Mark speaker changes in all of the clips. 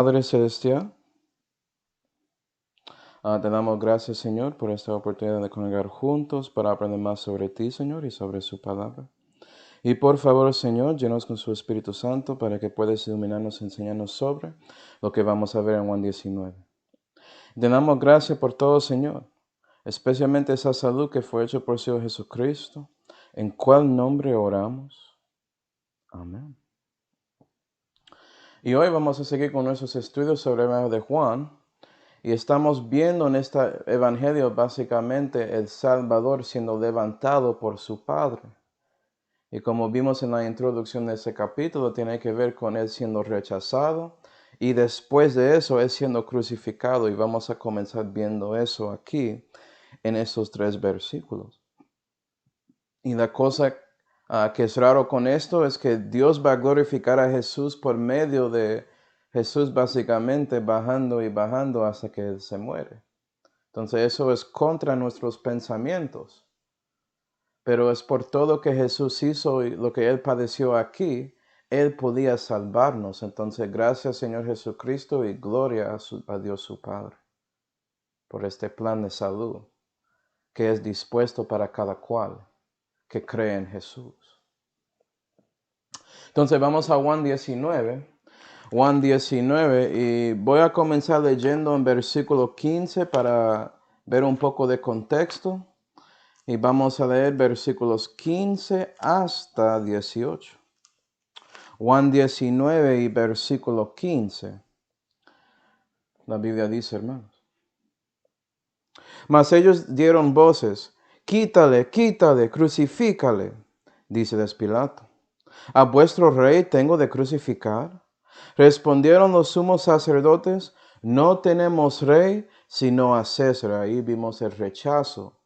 Speaker 1: Padre Celestial, te damos gracias, Señor, por esta oportunidad de congregar juntos para aprender más sobre ti, Señor, y sobre su palabra. Y por favor, Señor, llenos con su Espíritu Santo para que puedas iluminarnos y enseñarnos sobre lo que vamos a ver en Juan 19. Te damos gracias por todo, Señor, especialmente esa salud que fue hecha por el Señor Jesucristo, en cuál nombre oramos. Amén. Y hoy vamos a seguir con nuestros estudios sobre el Evangelio de Juan. Y estamos viendo en este evangelio básicamente el Salvador siendo levantado por su Padre. Y como vimos en la introducción de ese capítulo, tiene que ver con él siendo rechazado y después de eso él siendo crucificado. Y vamos a comenzar viendo eso aquí en estos 3 versículos. Y la cosa que es raro con esto es que Dios va a glorificar a Jesús por medio de Jesús básicamente bajando y bajando hasta que él se muere. Entonces eso es contra nuestros pensamientos. Pero es por todo lo que Jesús hizo y lo que Él padeció aquí, Él podía salvarnos. Entonces gracias Señor Jesucristo y gloria a Dios su Padre por este plan de salud que es dispuesto para cada cual que cree en Jesús. Entonces vamos a Juan 19. Juan 19 y voy a comenzar leyendo en versículo 15 para ver un poco de contexto. Y vamos a leer versículos 15 hasta 18. Juan 19 y versículo 15. La Biblia dice, hermanos. Mas ellos dieron voces, quítale, quítale, crucifícale, dice Pilato. ¿A vuestro rey tengo de crucificar? Respondieron los sumos sacerdotes, no tenemos rey sino a César. Ahí vimos el rechazo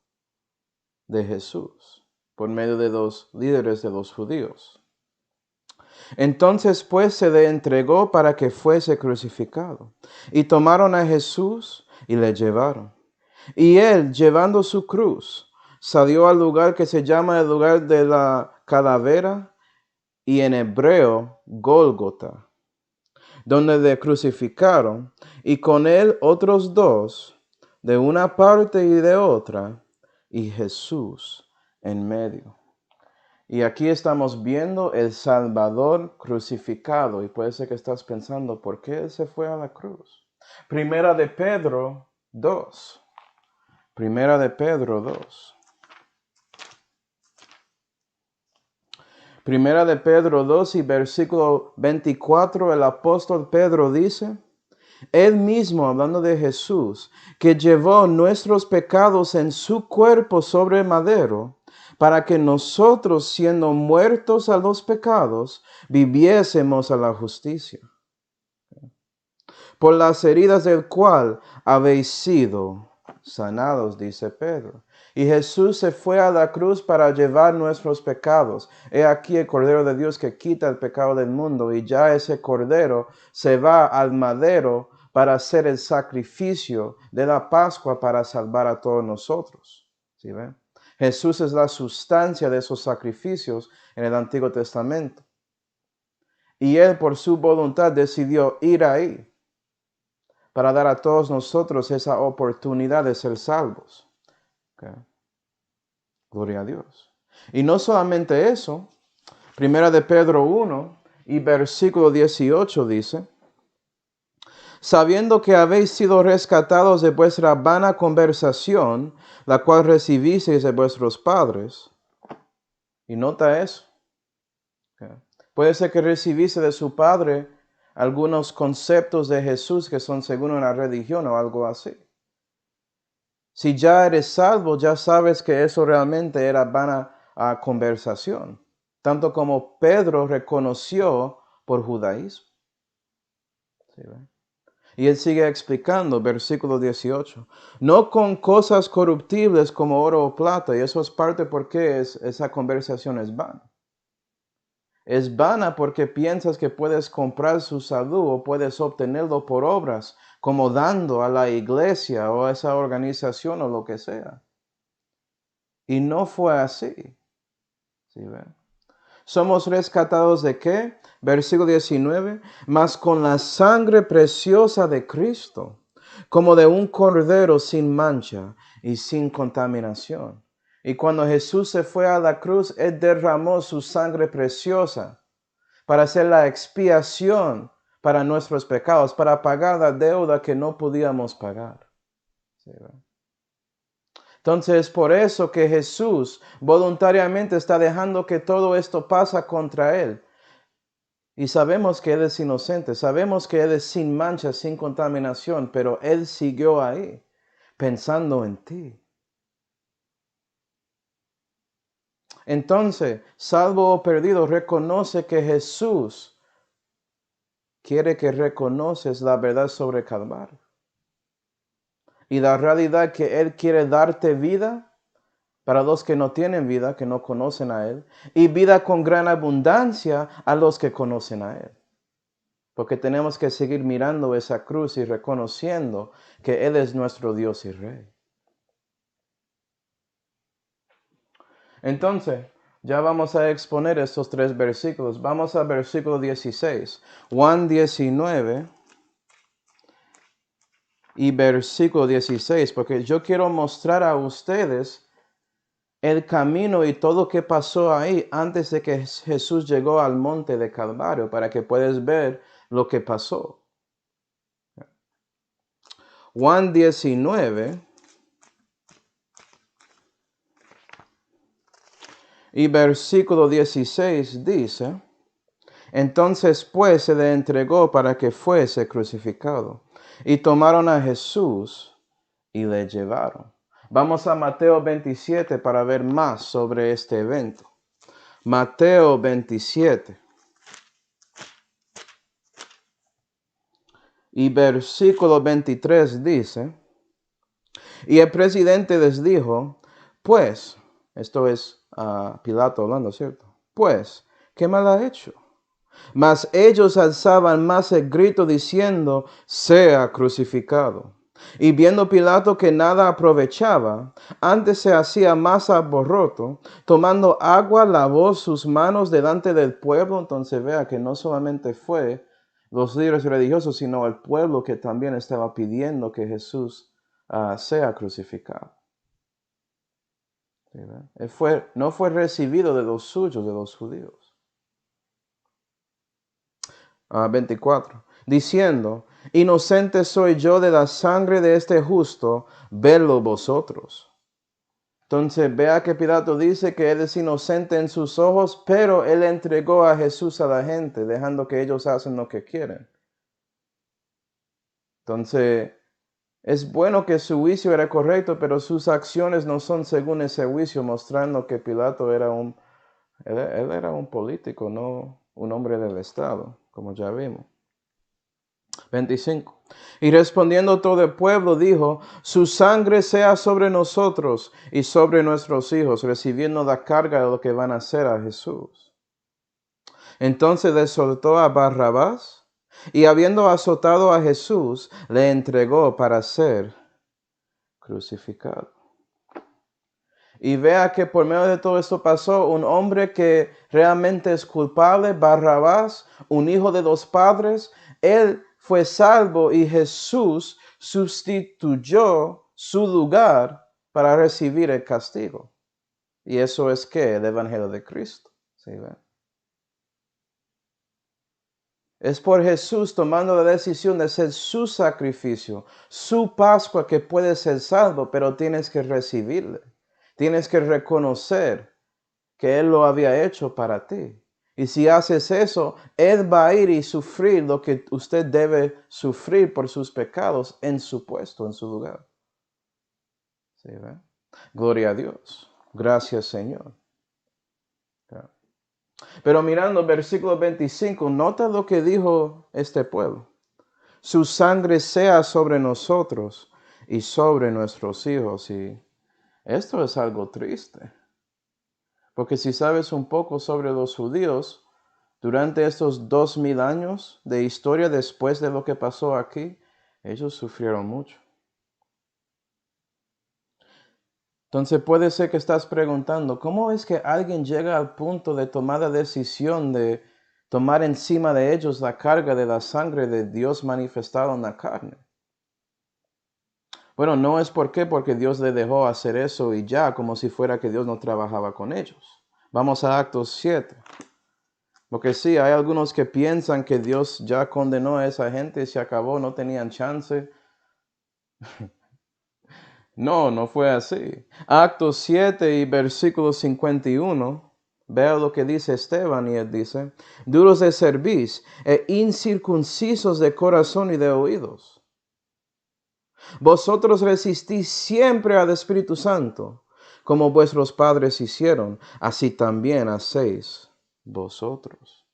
Speaker 1: de Jesús por medio de los líderes de los judíos. Entonces pues se le entregó para que fuese crucificado. Y tomaron a Jesús y le llevaron. Y él, llevando su cruz, salió al lugar que se llama el lugar de la calavera y en hebreo Gólgota, donde le crucificaron, y con él otros 2, de una parte y de otra, y Jesús en medio. Y aquí estamos viendo el Salvador crucificado. Y puede ser que estás pensando, ¿por qué él se fue a la cruz? Primera de Pedro 2. Primera de Pedro 2. Primera de Pedro 2 y versículo 24, el apóstol Pedro dice, él mismo, hablando de Jesús, que llevó nuestros pecados en su cuerpo sobre el madero, para que nosotros, siendo muertos a los pecados, viviésemos a la justicia. Por las heridas del cual habéis sido sanados, dice Pedro. Y Jesús se fue a la cruz para llevar nuestros pecados. He aquí el Cordero de Dios que quita el pecado del mundo. Y ya ese Cordero se va al madero para hacer el sacrificio de la Pascua para salvar a todos nosotros. ¿Sí ven? Jesús es la sustancia de esos sacrificios en el Antiguo Testamento. Y Él por su voluntad decidió ir ahí para dar a todos nosotros esa oportunidad de ser salvos. Okay. Gloria a Dios. Y no solamente eso, Primera de Pedro 1 y versículo 18 dice, sabiendo que habéis sido rescatados de vuestra vana conversación, la cual recibisteis de vuestros padres. Y nota eso. Okay. Puede ser que recibiste de su padre algunos conceptos de Jesús que son según una religión o algo así. Si ya eres salvo, ya sabes que eso realmente era vana conversación, tanto como Pedro reconoció por judaísmo. ¿Sí, y él sigue explicando, versículo 18, no con cosas corruptibles como oro o plata, y eso es parte porque esa conversación es vana. Es vana porque piensas que puedes comprar su salud o puedes obtenerlo por obras, como dando a la iglesia o a esa organización o lo que sea. Y no fue así. ¿Sí ven? ¿Somos rescatados de qué? Versículo 19. Mas con la sangre preciosa de Cristo, como de un cordero sin mancha y sin contaminación. Y cuando Jesús se fue a la cruz, Él derramó su sangre preciosa para hacer la expiación para nuestros pecados, para pagar la deuda que no podíamos pagar. ¿Sí, verdad? Entonces, por eso que Jesús voluntariamente está dejando que todo esto pasa contra Él. Y sabemos que Él es inocente, sabemos que Él es sin mancha, sin contaminación, pero Él siguió ahí, pensando en ti. Entonces, salvo o perdido, reconoce que Jesús quiere que reconoces la verdad sobre Calvario. Y la realidad que Él quiere darte vida para los que no tienen vida, que no conocen a Él, y vida con gran abundancia a los que conocen a Él. Porque tenemos que seguir mirando esa cruz y reconociendo que Él es nuestro Dios y Rey. Entonces, ya vamos a exponer estos 3 versículos. Vamos al versículo 16. Juan 19 y versículo 16, porque yo quiero mostrar a ustedes el camino y todo lo que pasó ahí antes de que Jesús llegó al monte de Calvario, para que puedas ver lo que pasó. Juan 19 y versículo 16 dice: entonces pues se le entregó para que fuese crucificado. Y tomaron a Jesús y le llevaron. Vamos a Mateo 27 para ver más sobre este evento. Mateo 27. Y versículo 23 dice: y el presidente les dijo, pues, esto es Pilato hablando, ¿cierto? Pues, ¿qué mal ha hecho? Mas ellos alzaban más el grito diciendo, sea crucificado. Y viendo Pilato que nada aprovechaba, antes se hacía más alboroto, tomando agua lavó sus manos delante del pueblo. Entonces vea que no solamente fue los líderes religiosos, sino el pueblo que también estaba pidiendo que Jesús sea crucificado. ¿Sí, no fue recibido de los suyos, de los judíos. 24, diciendo, inocente soy yo de la sangre de este justo, vedlo vosotros. Entonces vea que Pilato dice que él es inocente en sus ojos, pero él entregó a Jesús a la gente, dejando que ellos hacen lo que quieren. Entonces, es bueno que su juicio era correcto, pero sus acciones no son según ese juicio, mostrando que Pilato era él era un político, no un hombre del Estado, como ya vimos. 25. Y respondiendo todo el pueblo dijo, su sangre sea sobre nosotros y sobre nuestros hijos, recibiendo la carga de lo que van a hacer a Jesús. Entonces le soltó a Barrabás y habiendo azotado a Jesús, le entregó para ser crucificado. Y vea que por medio de todo esto pasó un hombre que realmente es culpable, Barrabás, un hijo de dos padres. Él fue salvo y Jesús sustituyó su lugar para recibir el castigo. Y eso es que el Evangelio de Cristo. ¿Sí, ve? Es por Jesús tomando la decisión de ser su sacrificio, su Pascua, que puede ser salvo, pero tienes que recibirle. Tienes que reconocer que Él lo había hecho para ti. Y si haces eso, Él va a ir y sufrir lo que usted debe sufrir por sus pecados en su puesto, en su lugar. ¿Sí, ve? Gloria a Dios. Gracias, Señor. Pero mirando versículo 25, nota lo que dijo este pueblo. Su sangre sea sobre nosotros y sobre nuestros hijos. Y esto es algo triste. Porque si sabes un poco sobre los judíos, durante estos 2000 años de historia después de lo que pasó aquí, ellos sufrieron mucho. Entonces puede ser que estás preguntando, ¿cómo es que alguien llega al punto de tomar la decisión de tomar encima de ellos la carga de la sangre de Dios manifestado en la carne? Bueno, no es porque Dios le dejó hacer eso y ya, como si fuera que Dios no trabajaba con ellos. Vamos a Actos 7. Porque sí, hay algunos que piensan que Dios ya condenó a esa gente y se acabó, no tenían chance. No, no fue así. Actos 7 y versículo 51. Vea lo que dice Esteban y él dice, duros de cerviz e incircuncisos de corazón y de oídos. Vosotros resistís siempre al Espíritu Santo, como vuestros padres hicieron, así también hacéis vosotros.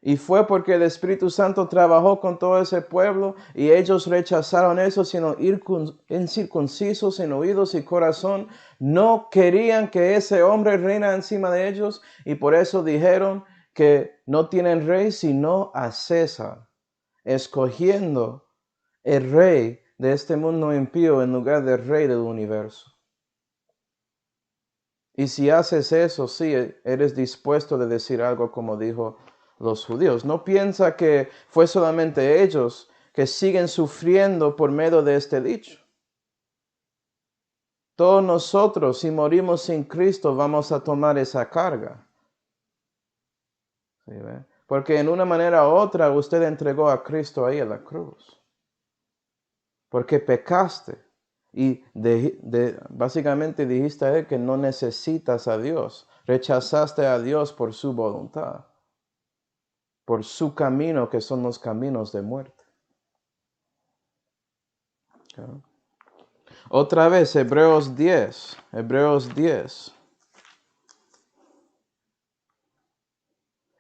Speaker 1: Y fue porque el Espíritu Santo trabajó con todo ese pueblo y ellos rechazaron eso, sino incircuncisos en oídos y corazón. No querían que ese hombre reina encima de ellos y por eso dijeron que no tienen rey sino a César, escogiendo el rey de este mundo impío en lugar del rey del universo. Y si haces eso, sí, eres dispuesto de decir algo como dijo los judíos. No piensa que fue solamente ellos que siguen sufriendo por medio de este dicho. Todos nosotros, si morimos sin Cristo, vamos a tomar esa carga. ¿Sí, ve? Porque en una manera u otra usted entregó a Cristo ahí en la cruz. Porque pecaste. Y básicamente dijiste a él que no necesitas a Dios. Rechazaste a Dios por su voluntad. Por su camino, que son los caminos de muerte. ¿Okay? Otra vez, Hebreos 10.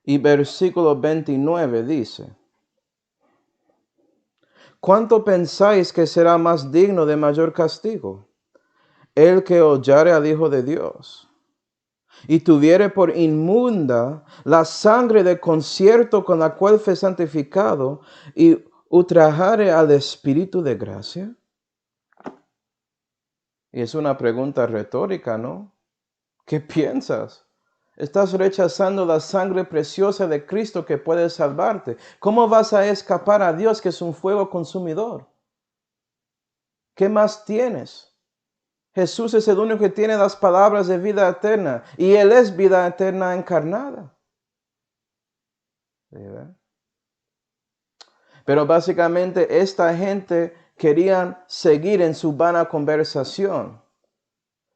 Speaker 1: Y versículo 29 dice, ¿cuánto pensáis que será más digno de mayor castigo? El que hollare al Hijo de Dios y tuviere por inmunda la sangre de concierto con la cual fue santificado y ultrajare al Espíritu de gracia. Y es una pregunta retórica, ¿no? ¿Qué piensas? Estás rechazando la sangre preciosa de Cristo que puede salvarte. ¿Cómo vas a escapar a Dios, que es un fuego consumidor? ¿Qué más tienes? Jesús es el único que tiene las palabras de vida eterna y Él es vida eterna encarnada. ¿Sí, ve? Pero básicamente esta gente querían seguir en su vana conversación.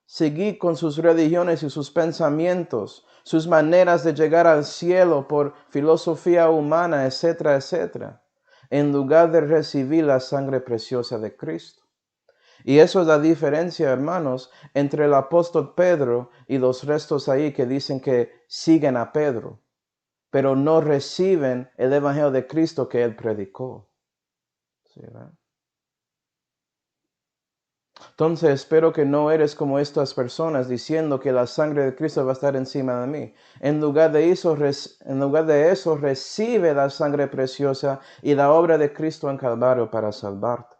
Speaker 1: Seguir con sus religiones y sus pensamientos, sus maneras de llegar al cielo por filosofía humana, etcétera, etcétera, en lugar de recibir la sangre preciosa de Cristo. Y eso es la diferencia, hermanos, entre el apóstol Pedro y los restos ahí que dicen que siguen a Pedro, pero no reciben el evangelio de Cristo que él predicó. ¿Sí, verdad? Entonces espero que no eres como estas personas diciendo que la sangre de Cristo va a estar encima de mí. En lugar de eso, recibe la sangre preciosa y la obra de Cristo en Calvario para salvarte.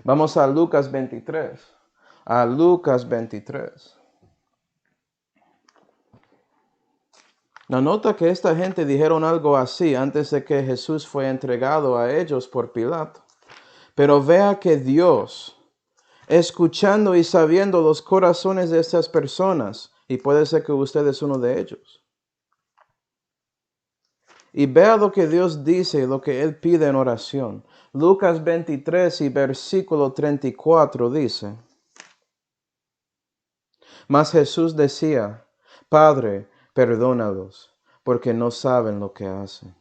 Speaker 1: Vamos a Lucas 23. A Lucas 23. La nota que esta gente dijeron algo así antes de que Jesús fue entregado a ellos por Pilato. Pero vea que Dios, escuchando y sabiendo los corazones de estas personas, y puede ser que usted es uno de ellos. Y vea lo que Dios dice, lo que Él pide en oración. Lucas 23 y versículo 34 dice, mas Jesús decía, Padre, perdónalos, porque no saben lo que hacen.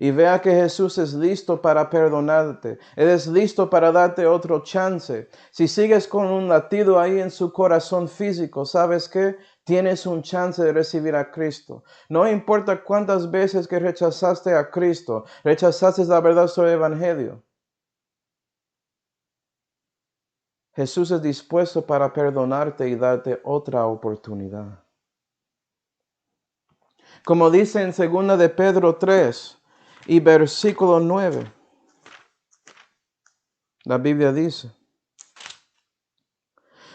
Speaker 1: Y vea que Jesús es listo para perdonarte. Él es listo para darte otro chance. Si sigues con un latido ahí en su corazón físico, ¿sabes qué? Tienes un chance de recibir a Cristo. No importa cuántas veces que rechazaste a Cristo, rechazaste la verdad sobre el Evangelio. Jesús es dispuesto para perdonarte y darte otra oportunidad. Como dice en 2 de Pedro 3 y versículo 9. La Biblia dice,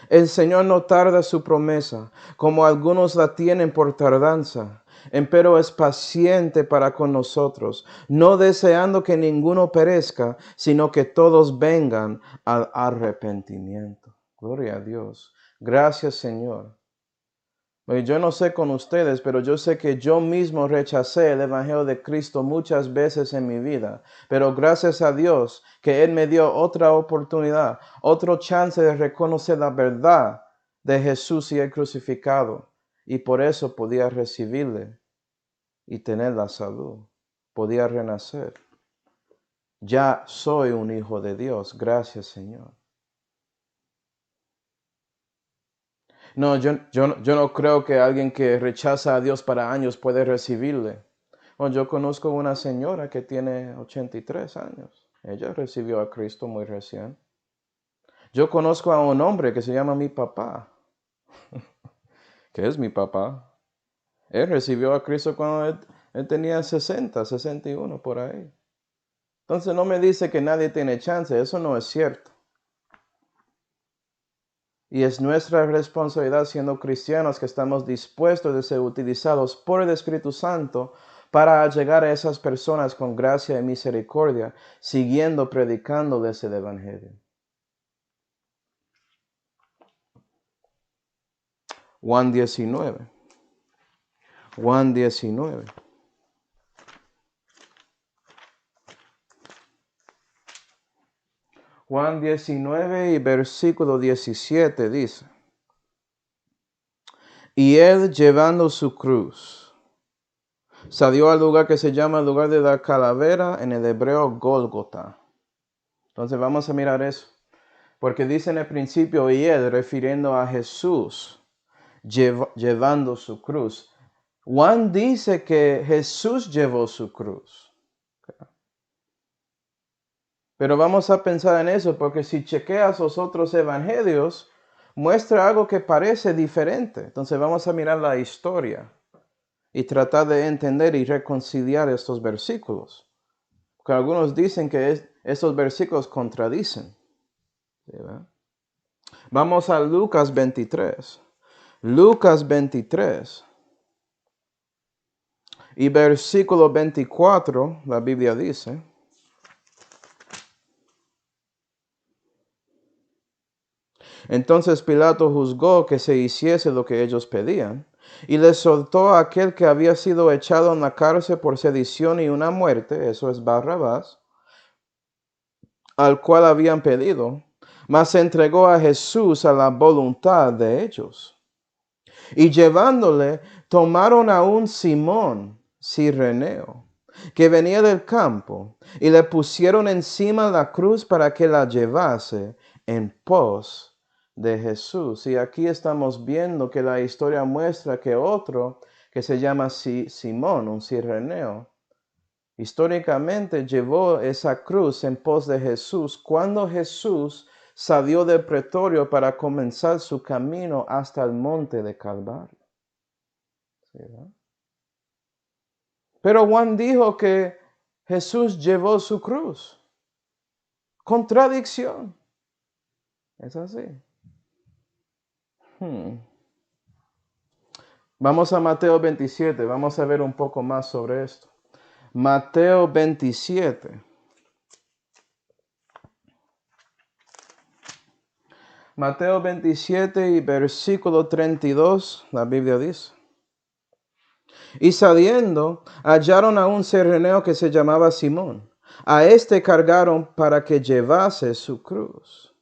Speaker 1: el Señor no tarda su promesa, como algunos la tienen por tardanza, empero es paciente para con nosotros, no deseando que ninguno perezca, sino que todos vengan al arrepentimiento. Gloria a Dios. Gracias, Señor. Yo no sé con ustedes, pero yo sé que yo mismo rechacé el Evangelio de Cristo muchas veces en mi vida. Pero gracias a Dios que Él me dio otra oportunidad, otro chance de reconocer la verdad de Jesús y el crucificado. Y por eso podía recibirle y tener la salud. Podía renacer. Ya soy un hijo de Dios. Gracias, Señor. No, yo no creo que alguien que rechaza a Dios para años puede recibirle. Yo conozco una señora que tiene 83 años. Ella recibió a Cristo muy recién. Yo conozco a un hombre que se llama mi papá, que es mi papá. Él recibió a Cristo cuando él tenía 60, 61 por ahí. Entonces no me dice que nadie tiene chance. Eso no es cierto. Y es nuestra responsabilidad siendo cristianos que estamos dispuestos a ser utilizados por el Espíritu Santo para llegar a esas personas con gracia y misericordia, siguiendo predicándoles el Evangelio. Juan 19. Juan 19. Juan 19 y versículo 17 dice, y él llevando su cruz, salió al lugar que se llama el lugar de la calavera, en el hebreo Gólgota. Entonces vamos a mirar eso. Porque dice en el principio, y él, refiriendo a Jesús, llevando su cruz. Juan dice que Jesús llevó su cruz. Pero vamos a pensar en eso, porque si chequeas los otros evangelios, muestra algo que parece diferente. Entonces vamos a mirar la historia y tratar de entender y reconciliar estos versículos. Porque algunos dicen que estos versículos contradicen. ¿Sí, verdad? Vamos a Lucas 23. Lucas 23 y versículo 24, la Biblia dice, entonces Pilato juzgó que se hiciese lo que ellos pedían, y le soltó a aquel que había sido echado en la cárcel por sedición y una muerte, eso es Barrabás, al cual habían pedido, mas entregó a Jesús a la voluntad de ellos. Y llevándole, tomaron a un Simón Cireneo, que venía del campo, y le pusieron encima la cruz para que la llevase en pos de Jesús. Y aquí estamos viendo que la historia muestra que otro, que se llama Simón, un Cireneo, históricamente llevó esa cruz en pos de Jesús cuando Jesús salió del pretorio para comenzar su camino hasta el monte de Calvario. ¿Sí, no? Pero Juan dijo que Jesús llevó su cruz. Contradicción. Es así. Vamos a Mateo 27. Vamos a ver un poco más sobre esto. Mateo 27. Mateo 27 y versículo 32, la Biblia dice. Y saliendo, hallaron a un cireneo que se llamaba Simón. A este cargaron para que llevase su cruz.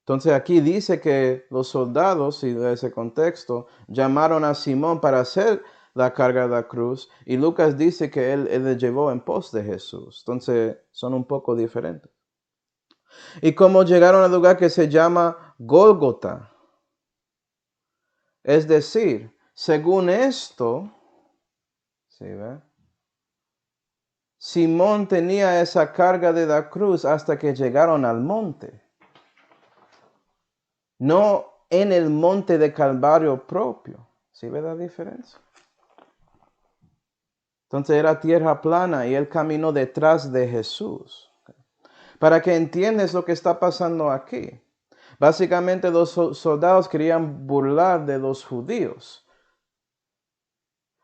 Speaker 1: Entonces aquí dice que los soldados, y de ese contexto, llamaron a Simón para hacer la carga de la cruz. Y Lucas dice que él le llevó en pos de Jesús. Entonces son un poco diferentes. Y como llegaron al lugar que se llama Gólgota. Es decir, según esto, ¿sí ve? Simón tenía esa carga de la cruz hasta que llegaron al monte. No en el monte de Calvario propio. ¿Sí ve la diferencia? Entonces era tierra plana y él caminó detrás de Jesús. para que entiendas lo que está pasando aquí. Básicamente los soldados querían burlar de los judíos.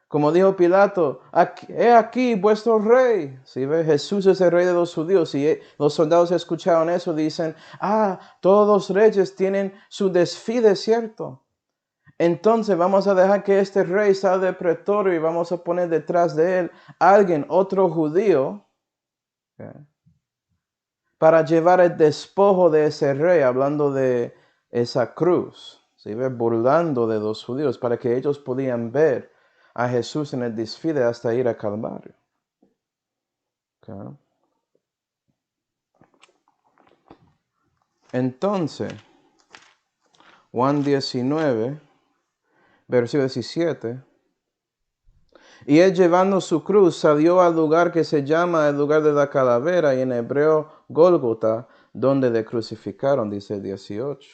Speaker 1: Como dijo Pilato, he aquí vuestro rey. ¿Sí ve? Jesús es el rey de los judíos. Y los soldados escucharon eso, dicen, todos los reyes tienen su desfile, ¿cierto? Entonces vamos a dejar que este rey salga del pretorio y vamos a poner detrás de él alguien, otro judío, ¿okay?, para llevar el despojo de ese rey, hablando de esa cruz, ¿sí ve? Burlando de los judíos, para que ellos podían ver a Jesús en el desfile hasta ir a Calvario. ¿Okay? Entonces, Juan 19, versículo 17. Y él, llevando su cruz, salió al lugar que se llama el lugar de la calavera, y en hebreo Gólgota, donde le crucificaron, dice el 18.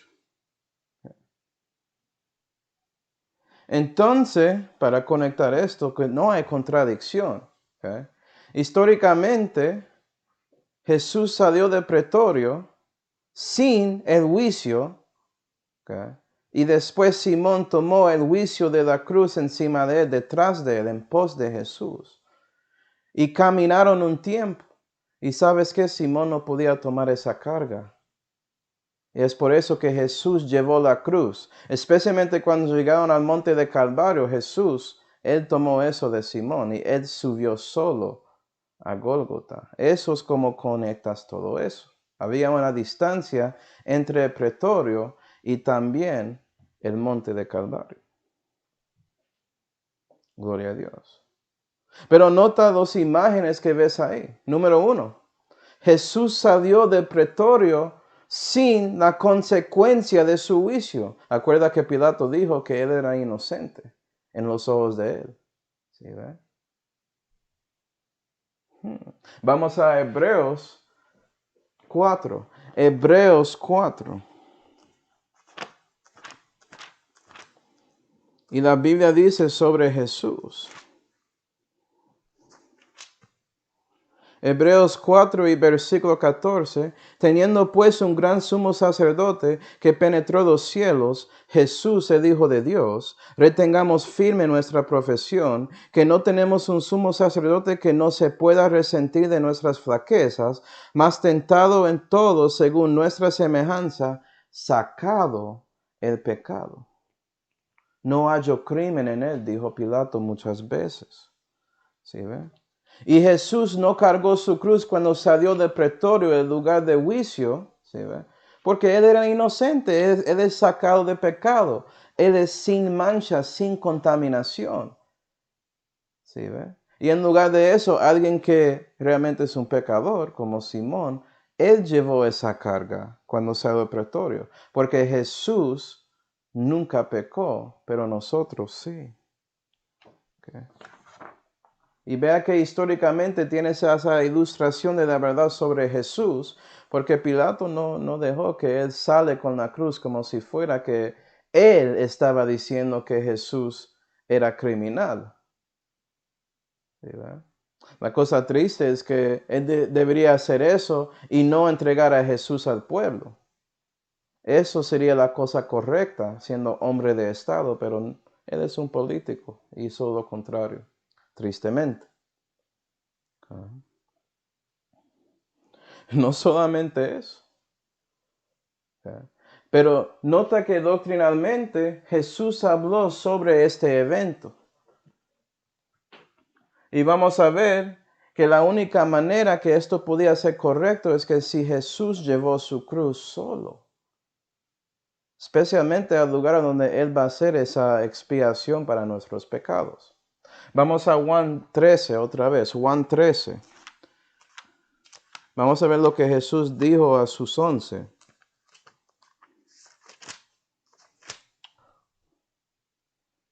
Speaker 1: Entonces, para conectar esto, que no hay contradicción. ¿Okay? Históricamente, Jesús salió del pretorio sin el juicio, ¿okay?, y después Simón tomó el juicio de la cruz encima de él, detrás de él, en pos de Jesús. Y caminaron un tiempo. Y sabes que Simón no podía tomar esa carga. Y es por eso que Jesús llevó la cruz. Especialmente cuando llegaron al monte de Calvario, Jesús, él tomó eso de Simón y él subió solo a Gólgota. Eso es como conectas todo eso. Había una distancia entre el pretorio y también el monte de Calvario. Gloria a Dios. Pero nota dos imágenes que ves ahí. Número 1, Jesús salió del pretorio sin la consecuencia de su juicio. Acuerda que Pilato dijo que él era inocente en los ojos de él. ¿Sí ve? Vamos a Hebreos 4. Hebreos 4. Y la Biblia dice sobre Jesús. Hebreos 4 y versículo 14, teniendo pues un gran sumo sacerdote que penetró los cielos, Jesús el Hijo de Dios, retengamos firme nuestra profesión, que no tenemos un sumo sacerdote que no se pueda resentir de nuestras flaquezas, mas tentado en todo según nuestra semejanza, sacado el pecado. No hallo crimen en él, dijo Pilato muchas veces. ¿Sí ve? Y Jesús no cargó su cruz cuando salió del pretorio, el lugar de juicio, ¿sí ve? Porque él era inocente, él es sacado de pecado, él es sin mancha, sin contaminación. ¿Sí ve? Y en lugar de eso, alguien que realmente es un pecador, como Simón, él llevó esa carga cuando salió del pretorio, porque Jesús nunca pecó, pero nosotros sí. Okay. Y vea que históricamente tiene esa ilustración de la verdad sobre Jesús, porque Pilato no dejó que él sale con la cruz como si fuera que él estaba diciendo que Jesús era criminal. ¿Sí, verdad? La cosa triste es que él debería hacer eso y no entregar a Jesús al pueblo. Eso sería la cosa correcta, siendo hombre de Estado, pero él es un político, hizo lo contrario, tristemente. No solamente eso. Pero nota que doctrinalmente Jesús habló sobre este evento. Y vamos a ver que la única manera que esto podía ser correcto es que si Jesús llevó su cruz solo. Especialmente al lugar donde Él va a hacer esa expiación para nuestros pecados. Vamos a Juan 13 otra vez, Juan 13. Vamos a ver lo que Jesús dijo a sus 11.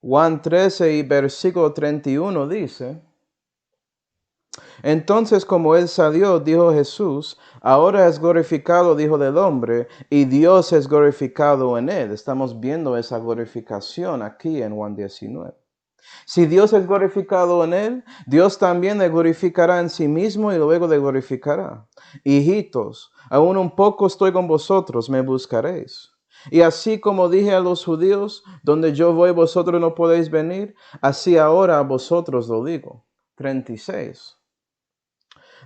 Speaker 1: Juan 13 y versículo 31 dice: Entonces, como él salió, dijo Jesús, ahora es glorificado el Hijo del Hombre, y Dios es glorificado en él. Estamos viendo esa glorificación aquí en Juan 19. Si Dios es glorificado en él, Dios también le glorificará en sí mismo y luego le glorificará. Hijitos, aún un poco estoy con vosotros, me buscaréis. Y así como dije a los judíos, donde yo voy vosotros no podéis venir, así ahora a vosotros lo digo. 36.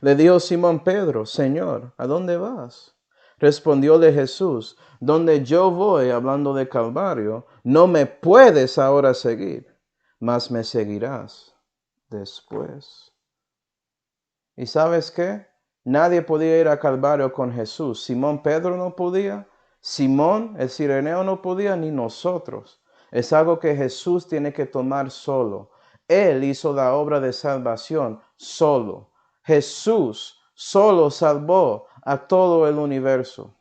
Speaker 1: Le dijo Simón Pedro, Señor, ¿a dónde vas? Respondióle Jesús, donde yo voy, hablando de Calvario, no me puedes ahora seguir, mas me seguirás después. ¿Y sabes qué? Nadie podía ir a Calvario con Jesús. Simón Pedro no podía, Simón el Cireneo no podía, ni nosotros. Es algo que Jesús tiene que tomar solo. Él hizo la obra de salvación solo. Jesús solo salvó a todo el universo.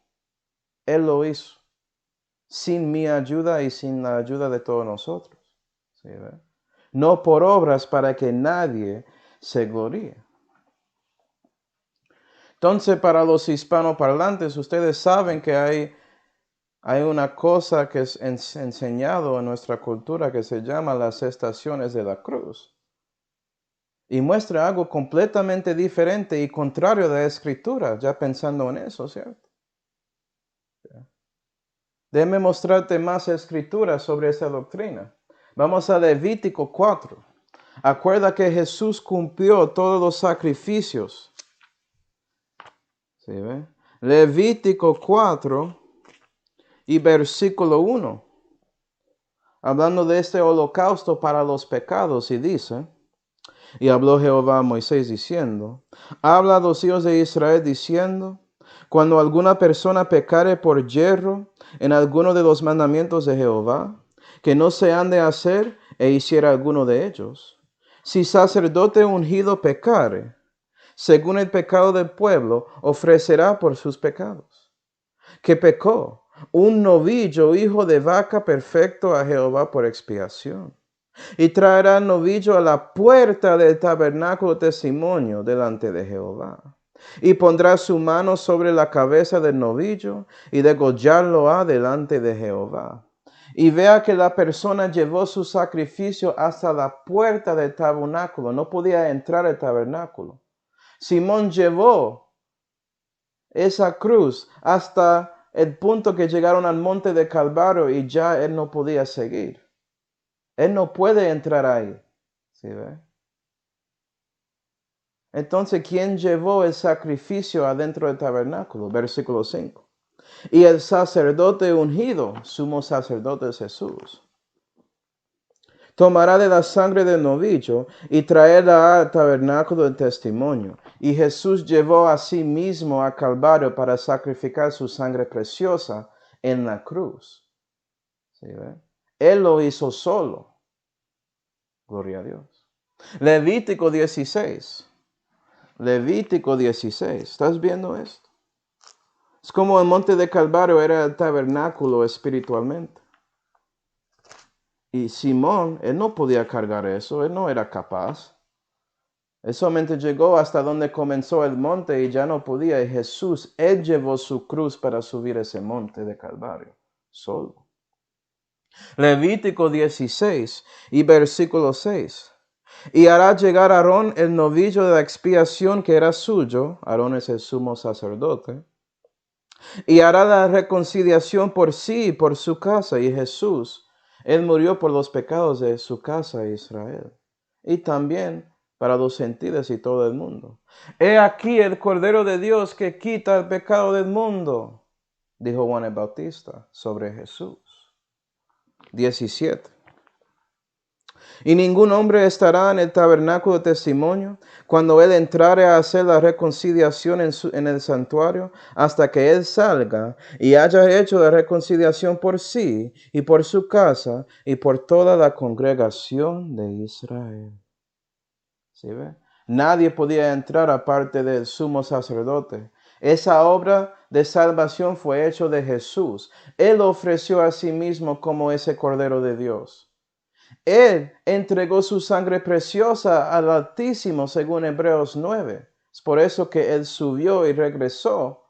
Speaker 1: Él lo hizo, sin mi ayuda y sin la ayuda de todos nosotros. ¿Sí, ve? No por obras para que nadie se gloríe. Entonces, para los hispanoparlantes, ustedes saben que hay una cosa que es enseñado en nuestra cultura que se llama las estaciones de la cruz. Y muestra algo completamente diferente y contrario de la escritura, ya pensando en eso, ¿cierto? Déjame mostrarte más escritura sobre esa doctrina. Vamos a Levítico 4. Acuerda que Jesús cumplió todos los sacrificios. ¿Sí ve? Levítico 4 y versículo 1. Hablando de este holocausto para los pecados, y dice, y habló Jehová a Moisés diciendo, habla a los hijos de Israel diciendo, cuando alguna persona pecare por yerro en alguno de los mandamientos de Jehová, que no se han de hacer e hiciera alguno de ellos, si sacerdote ungido pecare, según el pecado del pueblo, ofrecerá por sus pecados. Que pecó un novillo, hijo de vaca perfecto a Jehová por expiación. Y traerá el novillo a la puerta del tabernáculo de testimonio delante de Jehová. Y pondrá su mano sobre la cabeza del novillo y degollarlo ha delante de Jehová. Y vea que la persona llevó su sacrificio hasta la puerta del tabernáculo. No podía entrar al tabernáculo. Simón llevó esa cruz hasta el punto que llegaron al monte de Calvario y ya él no podía seguir. Él no puede entrar ahí. ¿Sí ve? Entonces, ¿quién llevó el sacrificio adentro del tabernáculo? Versículo 5. Y el sacerdote ungido, sumo sacerdote es Jesús, tomará de la sangre del novillo y traerla al tabernáculo del testimonio. Y Jesús llevó a sí mismo a Calvario para sacrificar su sangre preciosa en la cruz. ¿Sí ve? Él lo hizo solo. Gloria a Dios. Levítico 16. Levítico 16. ¿Estás viendo esto? Es como el monte de Calvario era el tabernáculo espiritualmente. Y Simón, él no podía cargar eso, él no era capaz. Él solamente llegó hasta donde comenzó el monte y ya no podía. Y Jesús, él llevó su cruz para subir ese monte de Calvario, solo. Levítico 16 y versículo 6. Y hará llegar a Aarón el novillo de la expiación que era suyo. Aarón es el sumo sacerdote. Y hará la reconciliación por sí y por su casa. Y Jesús, él murió por los pecados de su casa Israel. Y también para los gentiles y todo el mundo. He aquí el Cordero de Dios que quita el pecado del mundo, dijo Juan el Bautista sobre Jesús. 17. Y ningún hombre estará en el tabernáculo de testimonio cuando él entrare a hacer la reconciliación en el santuario, hasta que él salga y haya hecho la reconciliación por sí y por su casa y por toda la congregación de Israel. ¿Sí ve? Nadie podía entrar aparte del sumo sacerdote. Esa obra de salvación fue hecha de Jesús. Él ofreció a sí mismo como ese Cordero de Dios. Él entregó su sangre preciosa al Altísimo, según Hebreos 9. Es por eso que Él subió y regresó.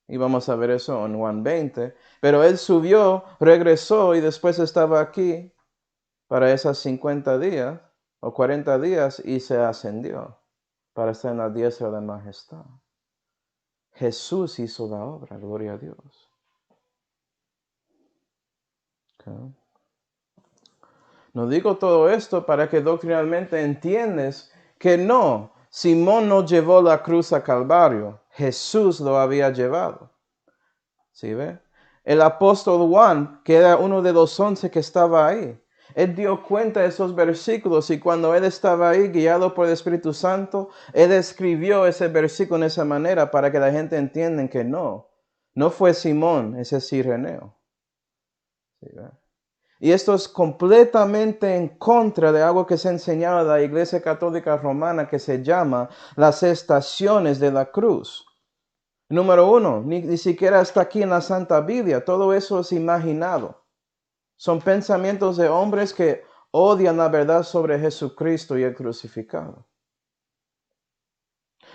Speaker 1: Y vamos a ver eso en Juan 20. Pero Él subió, regresó y después estaba aquí para esas 50 días o 40 días y se ascendió para estar en la diestra de majestad. Jesús hizo la obra, gloria a Dios. Okay. No digo todo esto para que doctrinalmente entiendas que no, Simón no llevó la cruz a Calvario, Jesús lo había llevado. ¿Sí ve? El apóstol Juan, que era uno de los 11 que estaba ahí, él dio cuenta de esos versículos y cuando él estaba ahí guiado por el Espíritu Santo, él escribió ese versículo de esa manera para que la gente entienda que no fue Simón ese cireneo. ¿Sí ve? Y esto es completamente en contra de algo que se enseñaba en la Iglesia Católica Romana que se llama las estaciones de la cruz. Número 1, ni siquiera está aquí en la Santa Biblia. Todo eso es imaginado. Son pensamientos de hombres que odian la verdad sobre Jesucristo y el crucificado.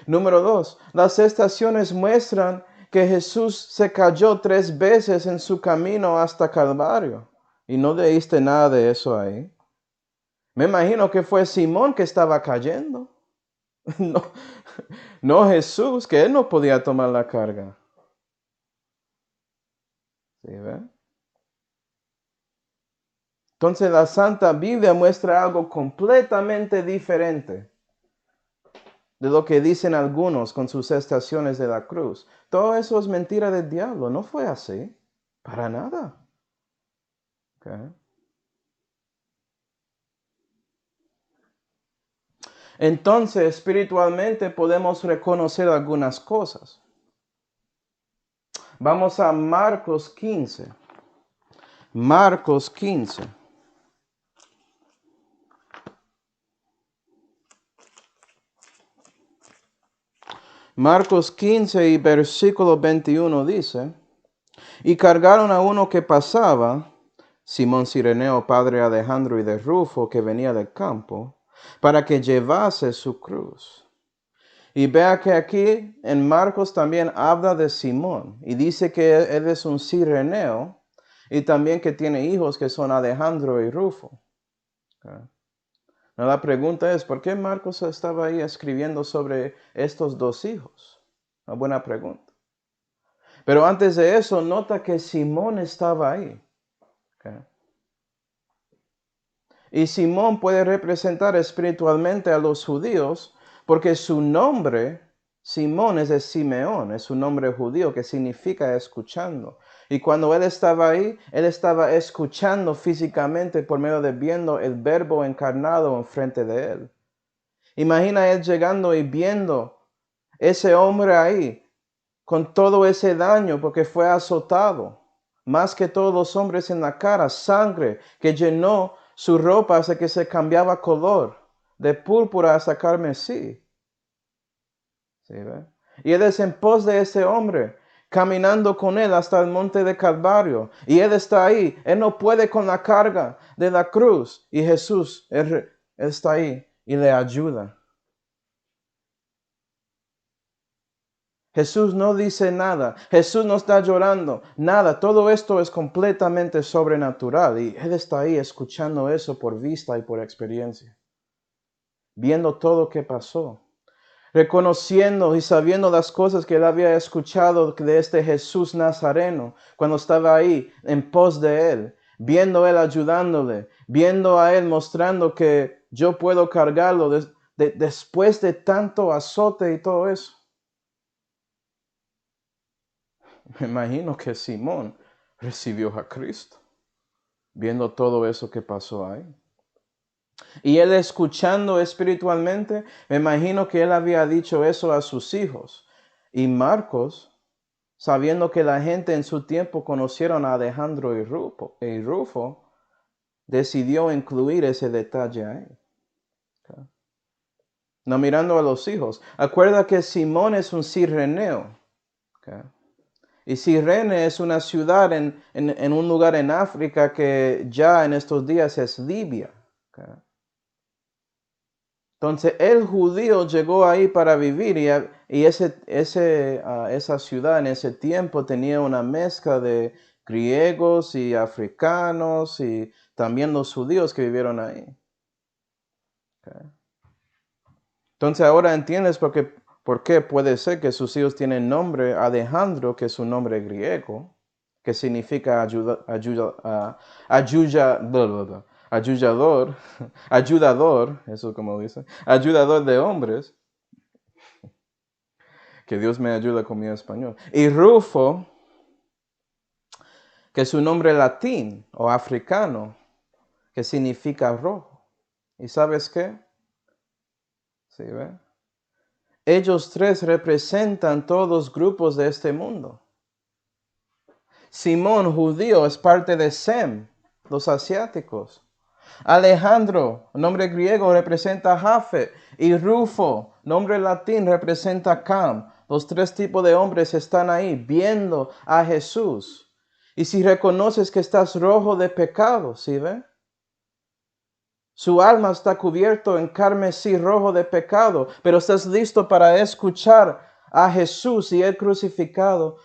Speaker 1: Número 2, las estaciones muestran que Jesús se cayó 3 veces en su camino hasta Calvario. Y no leíste nada de eso ahí. Me imagino que fue Simón que estaba cayendo. No Jesús, que él no podía tomar la carga. ¿Sí ve? Entonces la Santa Biblia muestra algo completamente diferente de lo que dicen algunos con sus estaciones de la cruz. Todo eso es mentira del diablo. No fue así. Para nada. Okay. Entonces, espiritualmente podemos reconocer algunas cosas. Vamos a Marcos 15. Marcos 15. Marcos 15 y versículo 21 dice, y cargaron a uno que pasaba, Simón Cireneo, padre de Alejandro y de Rufo, que venía del campo, para que llevase su cruz. Y vea que aquí en Marcos también habla de Simón, y dice que él es un cireneo, y también que tiene hijos que son Alejandro y Rufo. Okay. La pregunta es, ¿por qué Marcos estaba ahí escribiendo sobre estos 2 hijos? Una buena pregunta. Pero antes de eso, nota que Simón estaba ahí. Okay. Y Simón puede representar espiritualmente a los judíos porque su nombre, Simón, es de Simeón, es un nombre judío que significa escuchando. Y cuando él estaba ahí, él estaba escuchando físicamente por medio de viendo el verbo encarnado enfrente de él. Imagina él llegando y viendo ese hombre ahí con todo ese daño porque fue azotado, más que todos los hombres en la cara, sangre que llenó su ropa hasta que se cambiaba color, de púrpura hasta carmesí. ¿Sí ve? Y él es en pos de ese hombre, caminando con él hasta el monte de Calvario. Y él está ahí, él no puede con la carga de la cruz. Y Jesús, él está ahí y le ayuda. Jesús no dice nada, Jesús no está llorando, nada, todo esto es completamente sobrenatural y Él está ahí escuchando eso por vista y por experiencia, viendo todo lo que pasó, reconociendo y sabiendo las cosas que Él había escuchado de este Jesús Nazareno cuando estaba ahí en pos de Él, viendo a Él ayudándole, viendo a Él mostrando que yo puedo cargarlo después de tanto azote y todo eso. Me imagino que Simón recibió a Cristo, viendo todo eso que pasó ahí. Y él escuchando espiritualmente, me imagino que él había dicho eso a sus hijos. Y Marcos, sabiendo que la gente en su tiempo conocieron a Alejandro y Rufo, decidió incluir ese detalle ahí. Okay. No mirando a los hijos. Acuerda que Simón es un cireneo. Okay. Y Cirene es una ciudad en un lugar en África que ya en estos días es Libia. Okay. Entonces el judío llegó ahí para vivir y esa ciudad en ese tiempo tenía una mezcla de griegos y africanos y también los judíos que vivieron ahí. Okay. Entonces ahora entiendes por qué puede ser que sus hijos tienen nombre Alejandro, que es un nombre griego, que significa ayudador, eso como dice, ayudador de hombres, que Dios me ayuda con mi español. Y Rufo, que es un nombre latín o africano, que significa rojo. ¿Y sabes qué? ¿Sí, ve? Ellos tres representan todos los grupos de este mundo. Simón, judío, es parte de Sem, los asiáticos. Alejandro, nombre griego, representa Jafet. Y Rufo, nombre latín, representa Cam. Los tres tipos de hombres están ahí viendo a Jesús. Y si reconoces que estás rojo de pecado, ¿sí ve? Su alma está cubierto en carmesí rojo de pecado, pero estás listo para escuchar a Jesús y el crucificado.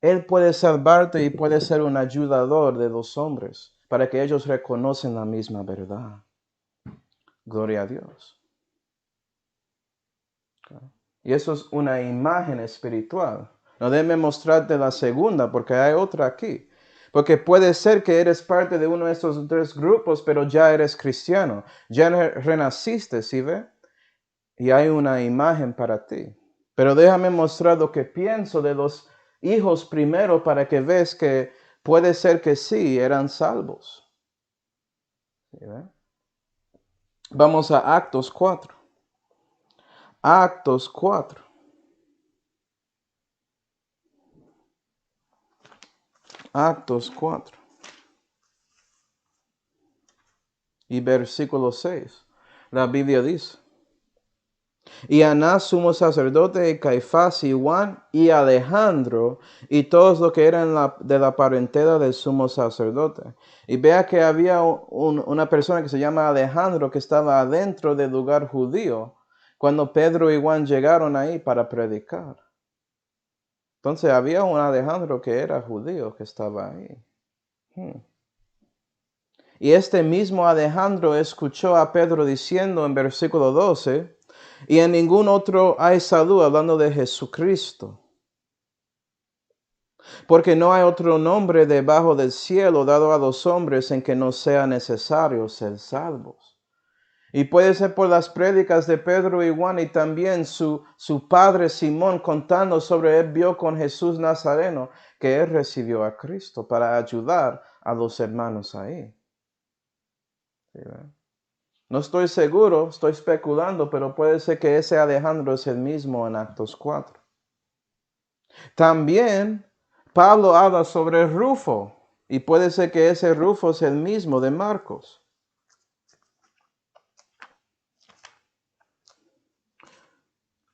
Speaker 1: Él puede salvarte y puede ser un ayudador de los hombres para que ellos reconocen la misma verdad. Gloria a Dios. Y eso es una imagen espiritual. No déjame mostrarte la segunda porque hay otra aquí. Porque puede ser que eres parte de uno de estos tres grupos, pero ya eres cristiano. Ya renaciste, ¿sí ve? Y hay una imagen para ti. Pero déjame mostrar lo que pienso de los hijos primero para que veas que puede ser que sí, eran salvos. ¿Sí ve? Vamos a Actos 4. Actos 4. Actos 4. Y versículo 6. La Biblia dice: y Anás, sumo sacerdote, y Caifás, y Juan, y Alejandro, y todos los que eran de la parentela del sumo sacerdote. Y vea que había una persona que se llama Alejandro que estaba adentro del lugar judío cuando Pedro y Juan llegaron ahí para predicar. Entonces había un Alejandro que era judío que estaba ahí. Y este mismo Alejandro escuchó a Pedro diciendo en versículo 12, y en ningún otro hay salud, hablando de Jesucristo. Porque no hay otro nombre debajo del cielo dado a los hombres en que no sea necesario ser salvos. Y puede ser por las prédicas de Pedro y Juan y también su padre Simón contando sobre él vio con Jesús Nazareno que él recibió a Cristo para ayudar a los hermanos ahí. ¿Sí, no estoy seguro, estoy especulando, pero puede ser que ese Alejandro es el mismo en Actos 4. También Pablo habla sobre Rufo, y puede ser que ese Rufo es el mismo de Marcos.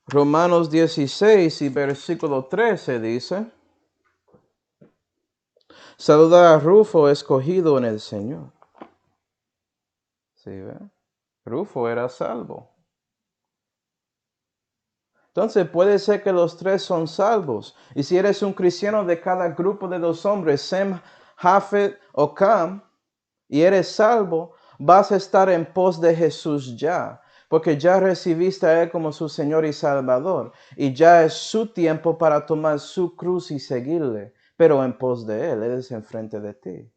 Speaker 1: Romanos 16 y versículo 13 dice: saluda a Rufo, escogido en el Señor. ¿Sí ve? Rufo era salvo. Entonces puede ser que los tres son salvos. Y si eres un cristiano de cada grupo de los hombres, Sem, Jafet o Cam, y eres salvo, vas a estar en pos de Jesús ya, porque ya recibiste a Él como su Señor y Salvador, y ya es su tiempo para tomar su cruz y seguirle, pero en pos de Él es enfrente de ti,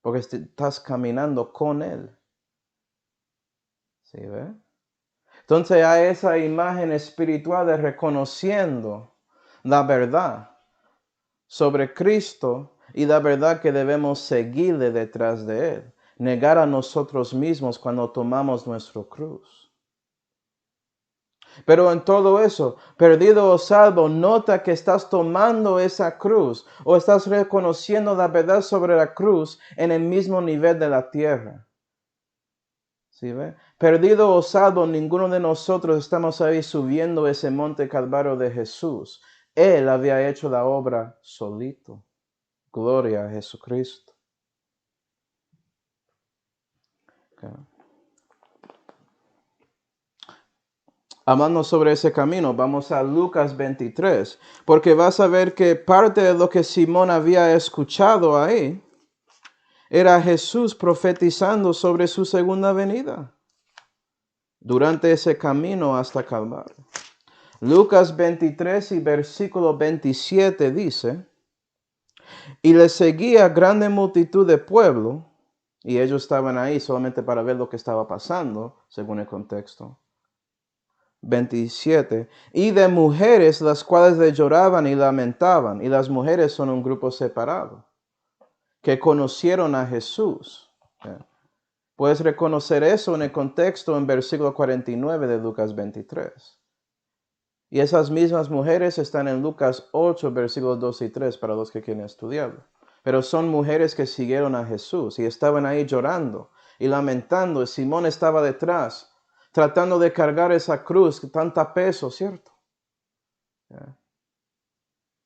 Speaker 1: porque estás caminando con Él. ¿Sí ve? Entonces hay esa imagen espiritual de reconociendo la verdad sobre Cristo y la verdad que debemos seguirle detrás de Él. Negar a nosotros mismos cuando tomamos nuestra cruz. Pero en todo eso, perdido o salvo, nota que estás tomando esa cruz o estás reconociendo la verdad sobre la cruz en el mismo nivel de la tierra. ¿Sí ve? Perdido o salvo, ninguno de nosotros estamos ahí subiendo ese monte Calvario de Jesús. Él había hecho la obra solito. Gloria a Jesucristo. Okay. Hablando sobre ese camino, vamos a Lucas 23, porque vas a ver que parte de lo que Simón había escuchado ahí era Jesús profetizando sobre su segunda venida durante ese camino hasta Calvario. Lucas 23 y versículo 27 dice, y le seguía grande multitud de pueblo, y ellos estaban ahí solamente para ver lo que estaba pasando, según el contexto. 27, y de mujeres las cuales le lloraban y lamentaban, y las mujeres son un grupo separado, que conocieron a Jesús. Puedes reconocer eso en el contexto en versículo 49 de Lucas 23. Y esas mismas mujeres están en Lucas 8, versículos 2 y 3, para los que quieren estudiarlo. Pero son mujeres que siguieron a Jesús y estaban ahí llorando y lamentando. Y Simón estaba detrás, tratando de cargar esa cruz, tanta peso, ¿cierto?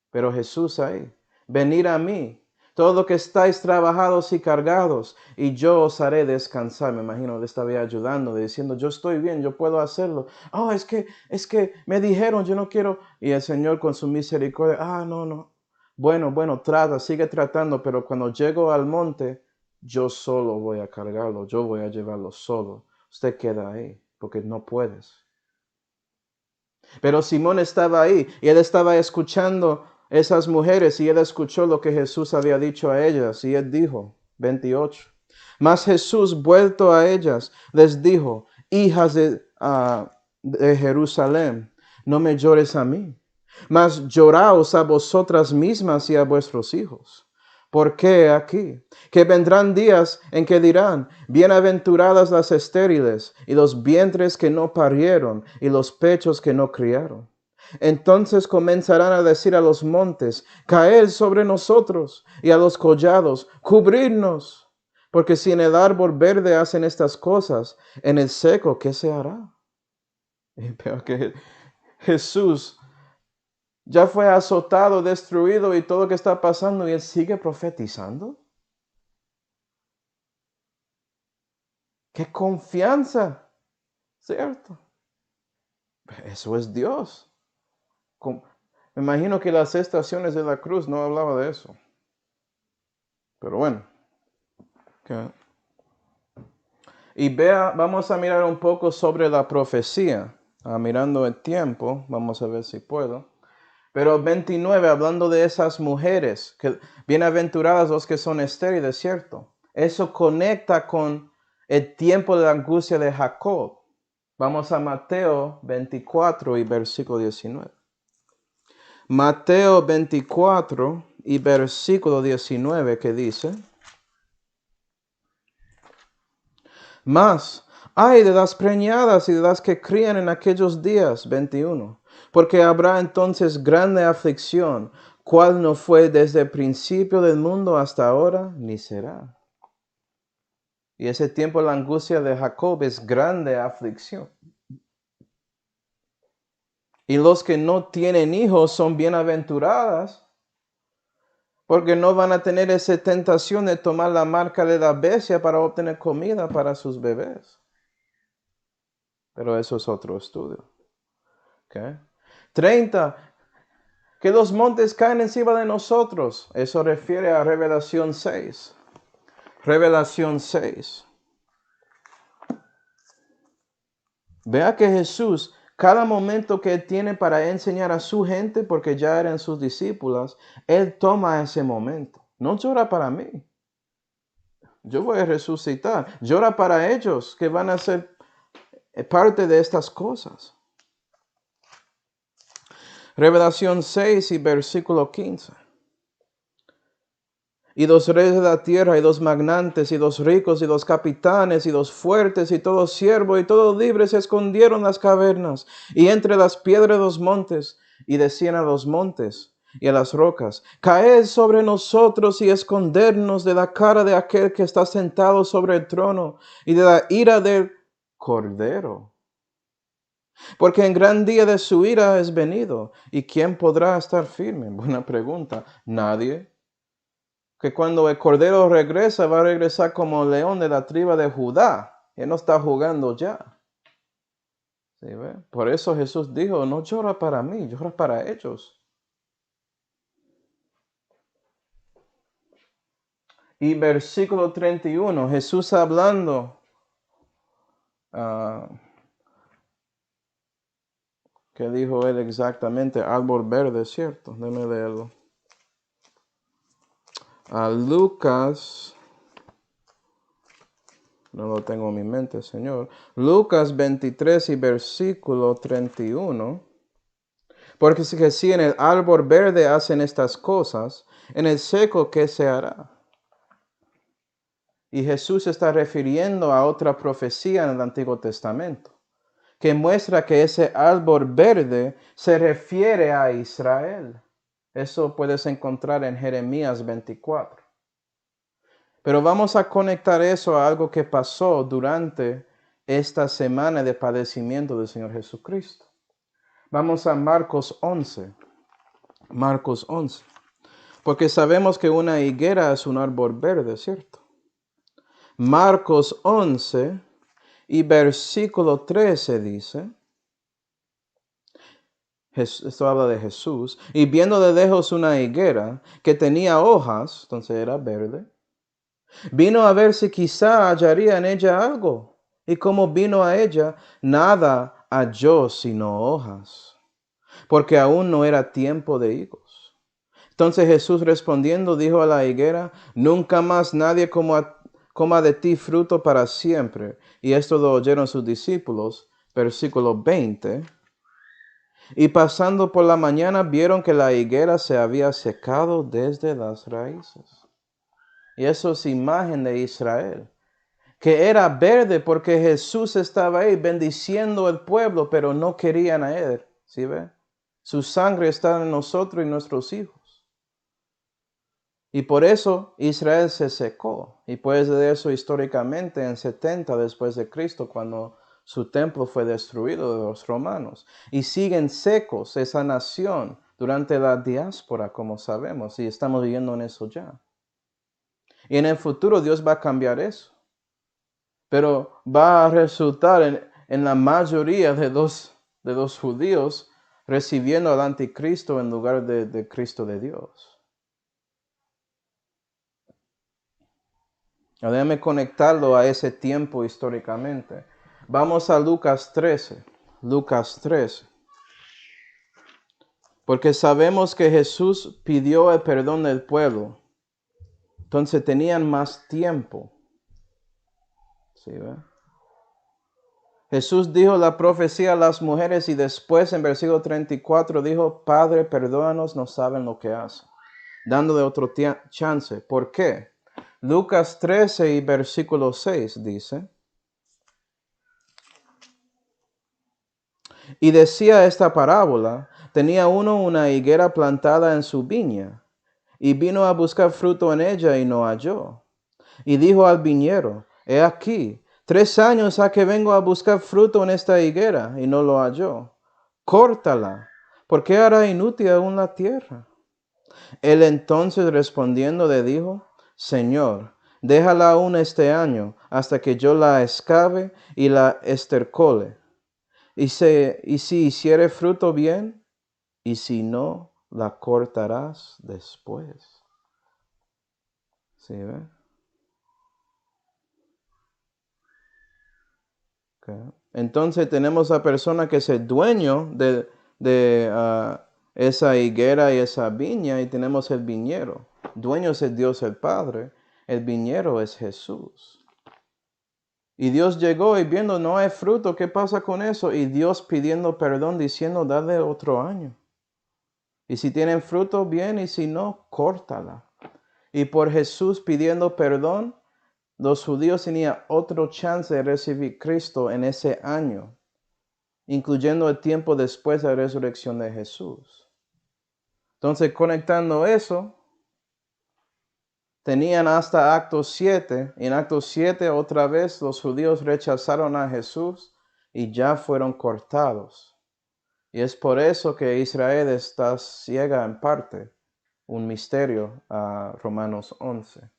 Speaker 1: Pero Jesús ahí, venid a mí, todos los que estáis trabajados y cargados, y yo os haré descansar. Me imagino le estaba ayudando, diciendo, yo estoy bien, yo puedo hacerlo. Oh, es que me dijeron, yo no quiero. Y el Señor con su misericordia, no. Bueno, trata, sigue tratando, pero cuando llego al monte, yo solo voy a cargarlo, yo voy a llevarlo solo. Usted queda ahí, porque no puedes. Pero Simón estaba ahí y él estaba escuchando esas mujeres y él escuchó lo que Jesús había dicho a ellas y él dijo, 28. Mas Jesús, vuelto a ellas, les dijo, hijas de Jerusalén, no me llores a mí, mas lloraos a vosotras mismas y a vuestros hijos. ¿Por qué aquí? Que vendrán días en que dirán, bienaventuradas las estériles y los vientres que no parieron y los pechos que no criaron. Entonces comenzarán a decir a los montes, caed sobre nosotros, y a los collados, cubrirnos. Porque si en el árbol verde hacen estas cosas, en el seco, ¿qué se hará? Y veo que Jesús ya fue azotado, destruido y todo lo que está pasando y él sigue profetizando. ¡Qué confianza! ¿Cierto? Eso es Dios. Me imagino que las estaciones de la cruz no hablaba de eso. Pero bueno. Okay. Y vamos a mirar un poco sobre la profecía. Mirando el tiempo, vamos a ver si puedo. Pero 29, hablando de esas mujeres, que bienaventuradas los que son estériles, ¿cierto? Eso conecta con el tiempo de la angustia de Jacob. Vamos a Mateo 24 y versículo 19. Mateo 24 y versículo 19 que dice, mas ay de las preñadas y de las que crían en aquellos días, 21, porque habrá entonces grande aflicción, cual no fue desde el principio del mundo hasta ahora, ni será. Y ese tiempo la angustia de Jacob es grande aflicción. Y los que no tienen hijos son bienaventuradas, porque no van a tener esa tentación de tomar la marca de la bestia para obtener comida para sus bebés. Pero eso es otro estudio. Okay. 30. Que los montes caen encima de nosotros. Eso refiere a Revelación 6. Revelación 6. Vea que Jesús, cada momento que Él tiene para enseñar a su gente, porque ya eran sus discípulas, Él toma ese momento. No llora para mí. Yo voy a resucitar. Llora para ellos que van a ser parte de estas cosas. Revelación 6 y versículo 15. Y los reyes de la tierra, y los magnates, y los ricos, y los capitanes, y los fuertes, y todos siervos, y todos libres se escondieron en las cavernas, y entre las piedras de los montes, y decían a los montes y a las rocas, caed sobre nosotros y escondernos de la cara de aquel que está sentado sobre el trono, y de la ira del Cordero. Porque en gran día de su ira es venido, ¿y quién podrá estar firme? Buena pregunta. Nadie. Que cuando el Cordero regresa, va a regresar como león de la tribu de Judá. Él no está jugando ya. ¿Sí? ¿Sí ve? Por eso Jesús dijo, no llora para mí, llora para ellos. Y versículo 31, Jesús hablando, ¿qué dijo él exactamente? Árbol verde, ¿cierto? Déjame leerlo. A Lucas, no lo tengo en mi mente, Señor. Lucas 23 y versículo 31. Porque si en el árbol verde hacen estas cosas, en el seco, ¿qué se hará? Y Jesús está refiriendo a otra profecía en el Antiguo Testamento, que muestra que ese árbol verde se refiere a Israel. Eso puedes encontrar en Jeremías 24. Pero vamos a conectar eso a algo que pasó durante esta semana de padecimiento del Señor Jesucristo. Vamos a Marcos 11. Marcos 11. Porque sabemos que una higuera es un árbol verde, ¿cierto? Marcos 11 y versículo 13 dice, esto habla de Jesús, y viendo de lejos una higuera que tenía hojas, entonces era verde, vino a ver si quizá hallaría en ella algo. Y como vino a ella, nada halló sino hojas, porque aún no era tiempo de higos. Entonces Jesús respondiendo dijo a la higuera, nunca más nadie coma de ti fruto para siempre. Y esto lo oyeron sus discípulos. Versículo 20. Y pasando por la mañana vieron que la higuera se había secado desde las raíces. Y eso es imagen de Israel, que era verde porque Jesús estaba ahí bendiciendo el pueblo, pero no querían a él. ¿Sí ve? Su sangre está en nosotros y nuestros hijos. Y por eso Israel se secó. Y pues de eso históricamente en 70 después de Cristo, cuando su templo fue destruido de los romanos. Y siguen secos esa nación durante la diáspora, como sabemos, y estamos viviendo en eso ya. Y en el futuro Dios va a cambiar eso. Pero va a resultar en la mayoría de los judíos recibiendo al anticristo en lugar de Cristo de Dios. Déjame conectarlo a ese tiempo históricamente. Vamos a Lucas 13. Lucas 13. Porque sabemos que Jesús pidió el perdón del pueblo. Entonces tenían más tiempo. ¿Sí, ve? Jesús dijo la profecía a las mujeres y después en versículo 34 dijo, Padre, perdónanos, no saben lo que hacen. Dándole otro chance. ¿Por qué? Lucas 13 y versículo 6 dice, y decía esta parábola, tenía uno una higuera plantada en su viña, y vino a buscar fruto en ella y no halló. Y dijo al viñero, he aquí, 3 años ha que vengo a buscar fruto en esta higuera y no lo halló. Córtala, porque hará inútil aún la tierra. Él entonces respondiendo le dijo, Señor, déjala aún este año, hasta que yo la excave y la estercole. Y si hiciere fruto bien, y si no, la cortarás después. ¿Sí ve? Okay. Entonces tenemos a persona que es el dueño de esa higuera y esa viña, y tenemos el viñero. Dueño es el Dios el Padre, el viñero es Jesús. Y Dios llegó y viendo no hay fruto, ¿qué pasa con eso? Y Dios pidiendo perdón, diciendo, dale otro año. Y si tienen fruto, bien, y si no, córtala. Y por Jesús pidiendo perdón, los judíos tenían otro chance de recibir Cristo en ese año, incluyendo el tiempo después de la resurrección de Jesús. Entonces, conectando eso, tenían hasta Actos 7. En Actos 7 otra vez los judíos rechazaron a Jesús y ya fueron cortados. Y es por eso que Israel está ciega en parte. Un misterio a Romanos 11.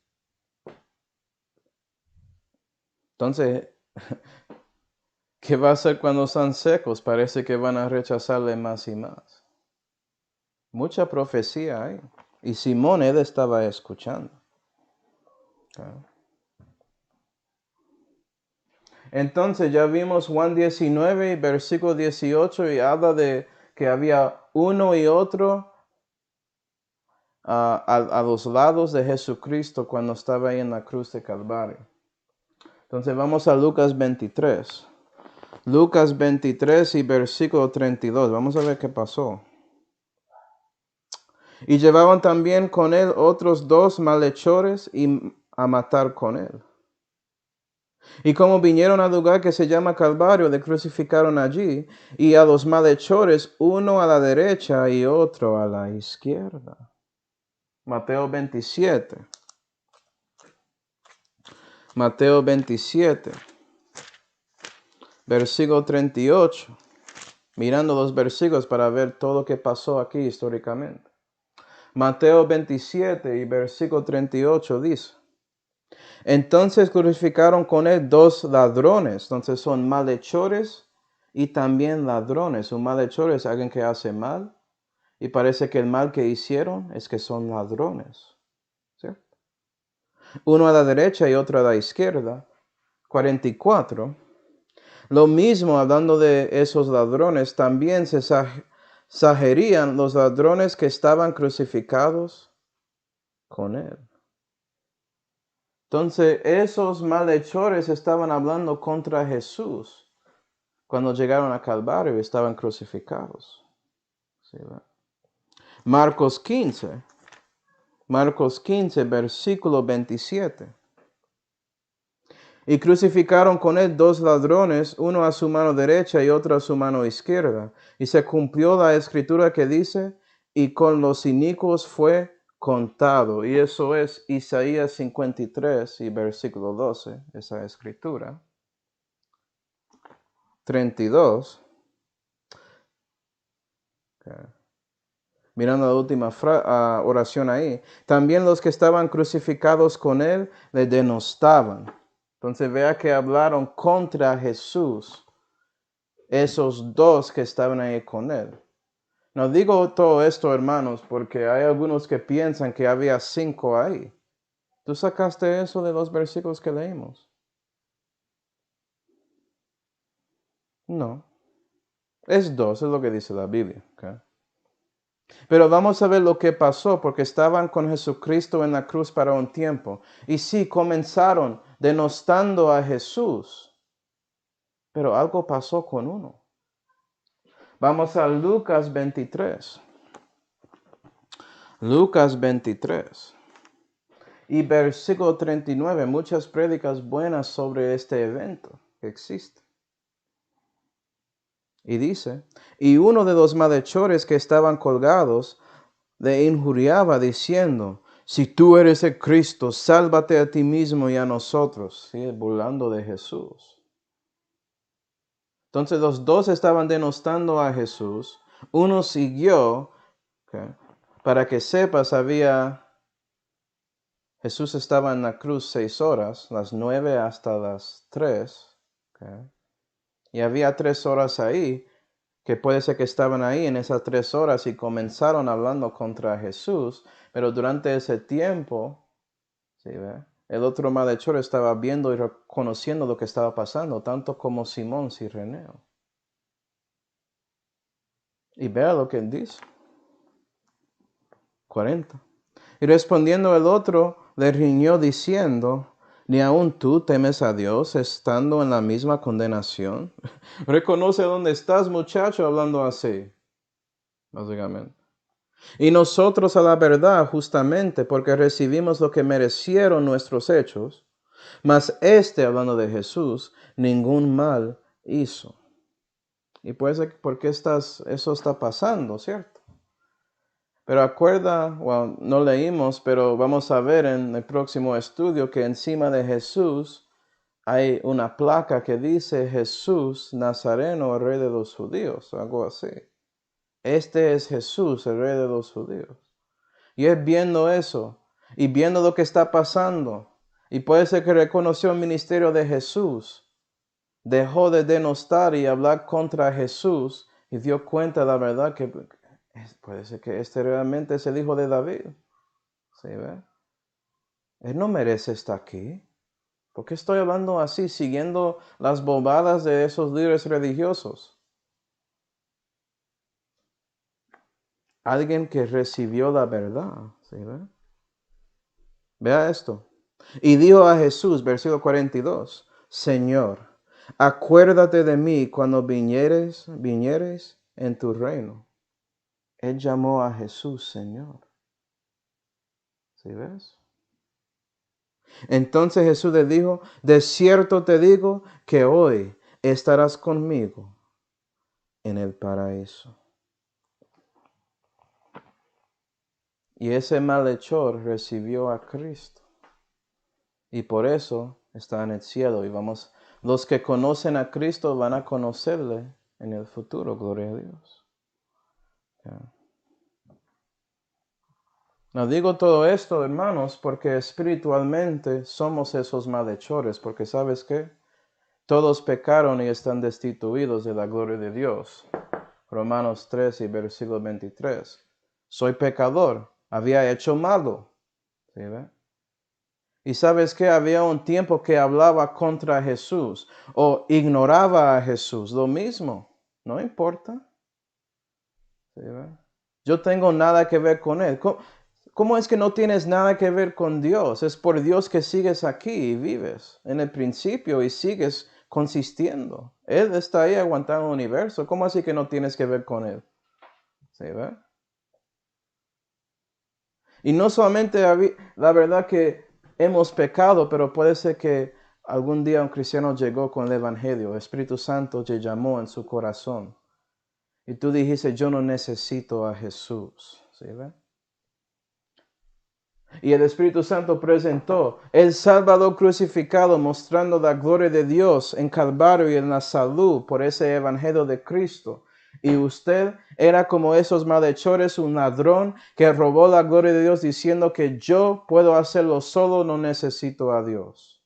Speaker 1: Entonces, ¿Qué va a hacer cuando están secos? Parece que van a rechazarle más y más. Mucha profecía hay. Y Simón, él estaba escuchando. Okay. Entonces ya vimos Juan 19, versículo 18, y habla de que había uno y otro a los lados de Jesucristo cuando estaba ahí en la cruz de Calvario. Entonces vamos a Lucas 23. Lucas 23 y versículo 32. Vamos a ver qué pasó. Y llevaban también con él otros 2 malhechores y a matar con él. Y como vinieron al lugar que se llama Calvario, le crucificaron allí, y a los malhechores, uno a la derecha y otro a la izquierda. Mateo 27. Mateo 27, versículo 38. Mirando los versículos para ver todo lo que pasó aquí históricamente. Mateo 27 y versículo 38 dice: Entonces crucificaron con él 2 ladrones. Entonces son malhechores y también ladrones. Un malhechor es alguien que hace mal. Y parece que el mal que hicieron es que son ladrones. ¿Cierto? Uno a la derecha y otro a la izquierda. 44. Lo mismo, hablando de esos ladrones, también se sajerían los ladrones que estaban crucificados con él. Entonces, esos malhechores estaban hablando contra Jesús cuando llegaron a Calvario y estaban crucificados. ¿Sí, verdad? Marcos 15, versículo 27. Y crucificaron con él 2 ladrones, uno a su mano derecha y otro a su mano izquierda. Y se cumplió la escritura que dice, y con los inicuos fue contado. Y eso es Isaías 53 y versículo 12, esa escritura. 32. Okay. Mirando la última oración ahí. También los que estaban crucificados con él le denostaban. Entonces vea que hablaron contra Jesús. Esos 2 que estaban ahí con él. No digo todo esto, hermanos, porque hay algunos que piensan que había 5 ahí. ¿Tú sacaste eso de los versículos que leímos? No. Es 2, es lo que dice la Biblia. ¿Okay? Pero vamos a ver lo que pasó, porque estaban con Jesucristo en la cruz para un tiempo. Y sí, comenzaron denostando a Jesús. Pero algo pasó con uno. Vamos a Lucas 23. Lucas 23. Y versículo 39, muchas prédicas buenas sobre este evento que existe. Y dice, y uno de los malhechores que estaban colgados le injuriaba diciendo, si tú eres el Cristo, sálvate a ti mismo y a nosotros. ¿Sí? Burlando de Jesús. Entonces los 2 estaban denostando a Jesús. Uno siguió, okay, para que sepas, Jesús estaba en la cruz 6 horas, las 9 hasta las 3. Okay. Y había 3 horas ahí, que puede ser que estaban ahí en esas 3 horas y comenzaron hablando contra Jesús. Pero durante ese tiempo, ¿sí, ve? El otro malhechor estaba viendo y reconociendo lo que estaba pasando, tanto como Simón Cireneo. Y vea lo que él dice. 40. Y respondiendo el otro, le riñó diciendo, ¿ni aun tú temes a Dios estando en la misma condenación? Reconoce dónde estás, muchacho, hablando así, básicamente. Y nosotros a la verdad, justamente, porque recibimos lo que merecieron nuestros hechos, mas hablando de Jesús, ningún mal hizo. Y puede ser por qué eso está pasando, ¿cierto? Pero no leímos, pero vamos a ver en el próximo estudio que encima de Jesús hay una placa que dice Jesús Nazareno, el rey de los judíos, algo así. Este es Jesús, el rey de los judíos. Y es viendo eso y viendo lo que está pasando. Y puede ser que reconoció el ministerio de Jesús dejó de denostar y hablar contra Jesús y dio cuenta de la verdad que puede ser que este realmente es el hijo de David. ¿Sí ve? Él no merece estar aquí. ¿Por qué estoy hablando así, siguiendo las bobadas de esos líderes religiosos? Alguien que recibió la verdad. ¿Sí ve? Vea esto. Y dijo a Jesús, versículo 42, Señor, acuérdate de mí cuando vinieres en tu reino. Él llamó a Jesús Señor. ¿Sí ves? Entonces Jesús le dijo, de cierto te digo que hoy estarás conmigo en el paraíso. Y ese malhechor recibió a Cristo. Y por eso está en el cielo. Y los que conocen a Cristo van a conocerle en el futuro. Gloria a Dios. Yeah. No digo todo esto, hermanos, porque espiritualmente somos esos malhechores. Porque ¿sabes qué? Todos pecaron y están destituidos de la gloria de Dios. Romanos 3 y versículo 23. Soy pecador, había hecho malo. ¿Sí ve? Y sabes que había un tiempo que hablaba contra Jesús o ignoraba a Jesús. Lo mismo, no importa. ¿Sí ve? Yo tengo nada que ver con él. ¿Cómo es que no tienes nada que ver con Dios? Es por Dios que sigues aquí y vives en el principio y sigues consistiendo. Él está ahí aguantando el universo. ¿Cómo así que no tienes que ver con él? ¿Sí ve? Y no solamente la verdad que hemos pecado, pero puede ser que algún día un cristiano llegó con el Evangelio, el Espíritu Santo te llamó en su corazón. Y tú dijiste, yo no necesito a Jesús. ¿Sí ve? Y el Espíritu Santo presentó el Salvador crucificado, mostrando la gloria de Dios en Calvario y en la salud por ese Evangelio de Cristo. Y usted era como esos malhechores, un ladrón que robó la gloria de Dios diciendo que yo puedo hacerlo solo, no necesito a Dios.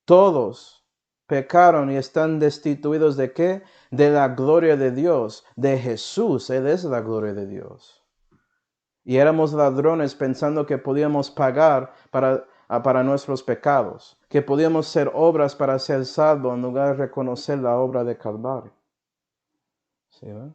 Speaker 1: Todos pecaron y están destituidos ¿de qué? De la gloria de Dios, de Jesús. Él es la gloria de Dios. Y éramos ladrones pensando que podíamos pagar para nuestros pecados, que podíamos hacer obras para ser salvos en lugar de reconocer la obra de Calvario. ¿Sí, ¿verdad?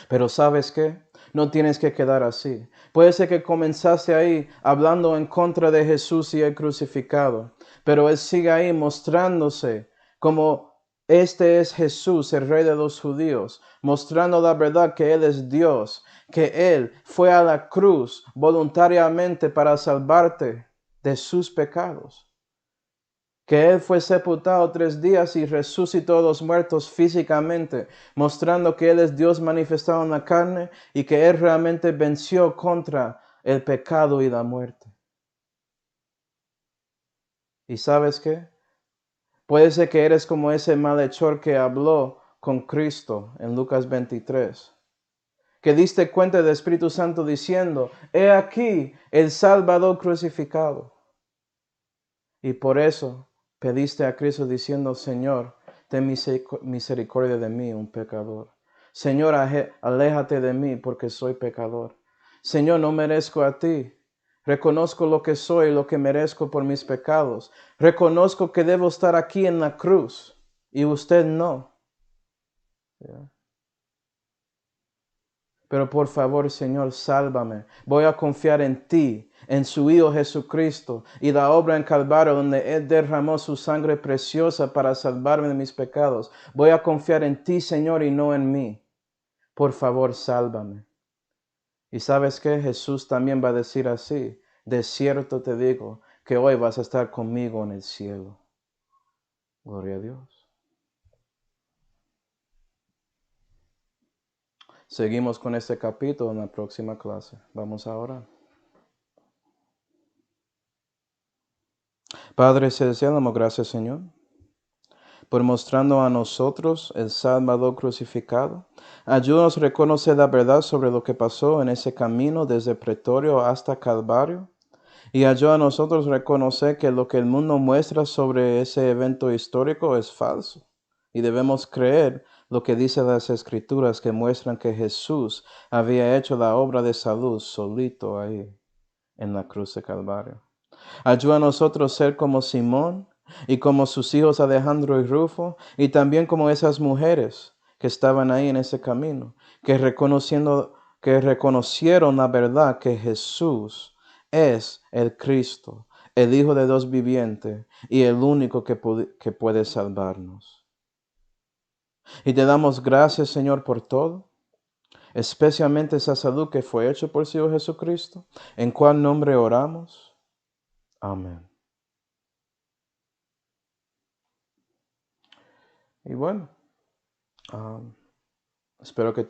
Speaker 1: Pero ¿sabes qué? No tienes que quedar así. Puede ser que comenzaste ahí hablando en contra de Jesús y el crucificado, pero Él sigue ahí mostrándose como este es Jesús, el Rey de los judíos, mostrando la verdad que Él es Dios, que Él fue a la cruz voluntariamente para salvarte de sus pecados, que Él fue sepultado 3 días y resucitó a los muertos físicamente, mostrando que Él es Dios manifestado en la carne y que Él realmente venció contra el pecado y la muerte. ¿Y sabes qué? Puede ser que eres como ese malhechor que habló con Cristo en Lucas 23. Que diste cuenta del Espíritu Santo diciendo, he aquí el Salvador crucificado. Y por eso pediste a Cristo diciendo, Señor, ten misericordia de mí, un pecador. Señor, aléjate de mí porque soy pecador. Señor, no merezco a ti. Reconozco lo que soy y lo que merezco por mis pecados. Reconozco que debo estar aquí en la cruz y usted no. ¿Yeah? Pero por favor, Señor, sálvame. Voy a confiar en ti, en su Hijo Jesucristo y la obra en Calvario donde Él derramó su sangre preciosa para salvarme de mis pecados. Voy a confiar en ti, Señor, y no en mí. Por favor, sálvame. Y ¿sabes qué? Jesús también va a decir así. De cierto te digo que hoy vas a estar conmigo en el cielo. Gloria a Dios. Seguimos con este capítulo en la próxima clase. Vamos a orar. Padre celestial, damos gracias, Señor, por mostrando a nosotros el Salvador crucificado. Ayúdanos a reconocer la verdad sobre lo que pasó en ese camino desde Pretorio hasta Calvario. Y ayuda a nosotros reconocer que lo que el mundo muestra sobre ese evento histórico es falso. Y debemos creer lo que dice las Escrituras que muestran que Jesús había hecho la obra de salud solito ahí en la cruz de Calvario. Ayuda a nosotros ser como Simón y como sus hijos Alejandro y Rufo y también como esas mujeres que estaban ahí en ese camino, que reconocieron la verdad que Jesús es el Cristo, el Hijo de Dios viviente y el único que puede salvarnos. Y te damos gracias, Señor, por todo, especialmente esa salud que fue hecha por su Hijo Jesucristo, en cual nombre oramos. Amén. Y bueno, espero que